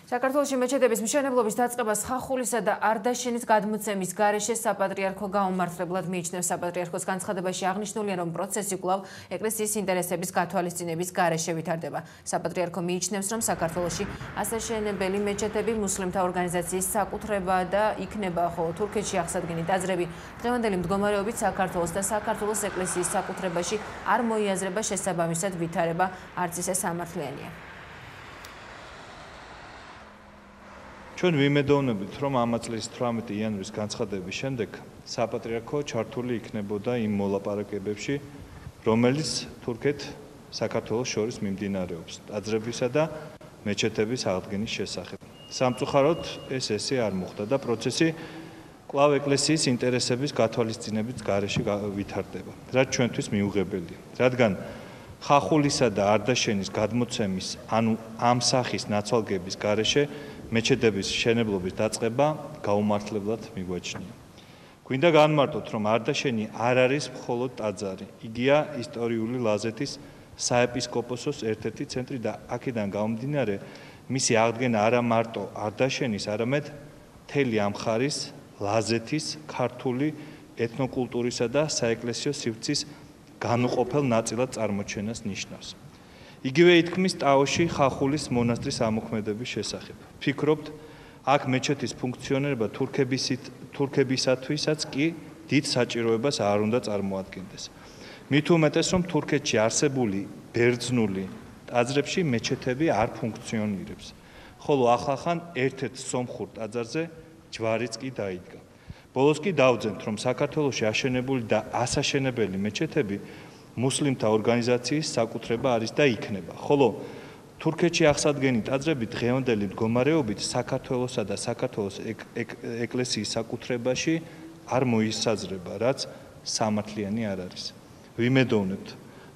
საქართველოში მეჩეთების მშენებლობის დაწყებას ხახულისა და არდაშენის გადმოცემის გარეშე საპატრიარქო გაუმართლებლად მიიჩნევს. საპატრიარქოს განცხადებაში აღნიშნულია, რომ პროცესი კვლავ ეკლესიის ინტერესების გათვალისწინების გარეშე ვითარდება. საპატრიარქო მიიჩნევს, რომ საქართველოში ასაშენებელი მეჩეთები მუსლიმთა ორგანიზაციის საკუთრება და იქნება, ხოლო თურქეთში აღსადგენი ტაძრები დღევანდელი მდგომარეობით საქართველოს და საქართველოს ეკლესიის საკუთრებაში არ მოიაზრება, შესაბამისად ვითარება არც ისე სამართლიანია. ჩვენ ვიმედოვნებით, რომ ამ წლის 18 იანვრის განცხადების შემდეგ საპატრიარქო ჩართული იქნებოდა იმ მოლაპარაკებებში, რომელიც თურქეთ-საქართველოს შორის მიმდინარეობს ტაძრებისა და მეჩეთების აღდგენის შესახებ. სამწუხაროდ ეს ესე არ მოხდა და პროცესი კვლავ ეკლესიის ინტერესების გათვალისწინების გარეშე ვითარდება, რაც ჩვენთვის მიუღებელია, რადგან ხახულისა და არდაშენის გადმოცემის, ანუ ამ სახის ნაცვალგების გარეშე მეჩეთების მშენებლობის დაწყება გაუმართლებლად მიგვაჩნია. გვინდა განმარტოთ, რომ არდაშენი არ არის მხოლოდ ტაძარი, იგია ისტორიული ლაზეთის საეპისკოპოსოს ერთ-ერთი ცენტრი და აქედან გამომდინარე, მისი აღდგენა არა მარტო არდაშენის, არამედ მთელი ამ მხარის ლაზეთის, ქართული ეთნოკულტურისა და საეკლესიო სივრცის განუყოფელ ნაწილად წარმოჩენას ნიშნავს. იგივე ითქმის ტაოში ხახულის მონასტრის ამოქმედების შესახებ. ფიქრობთ, აქ მეჩეთის ფუნქციონირება თურქებისათვისაც კი დიდ საჭიროებას არ უნდა წარმოადგენდეს. მით უმეტეს, რომ თურქეთში არსებული ბერძნული ტაძრებში მეჩეთები არ ფუნქციონირებს, ხოლო ახლახან ერთ-ერთ სომხურ ტაძარზე ჯვარიც კი დაიდგა. ბოლოს კი დავძენთ, რომ საქართველოში აშენებული და ასაშენებელი მეჩეთები მუსლიმთა ორგანიზაციის საკუთრება არის და იქნება, ხოლო თურქეთში აღსადგენი ტაძრები დღევანდელი მდგომარეობით საქართველოსა და საქართველოს ეკლესიის საკუთრებაში არ მოისაზრება, რაც სამართლიანი არ არის. ვიმედოვნებთ,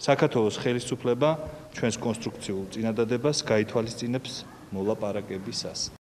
საქართველოს ხელისუფლება ჩვენს კონსტრუქციულ წინადადებას გაითვალისწინებს მოლაპარაკებისას.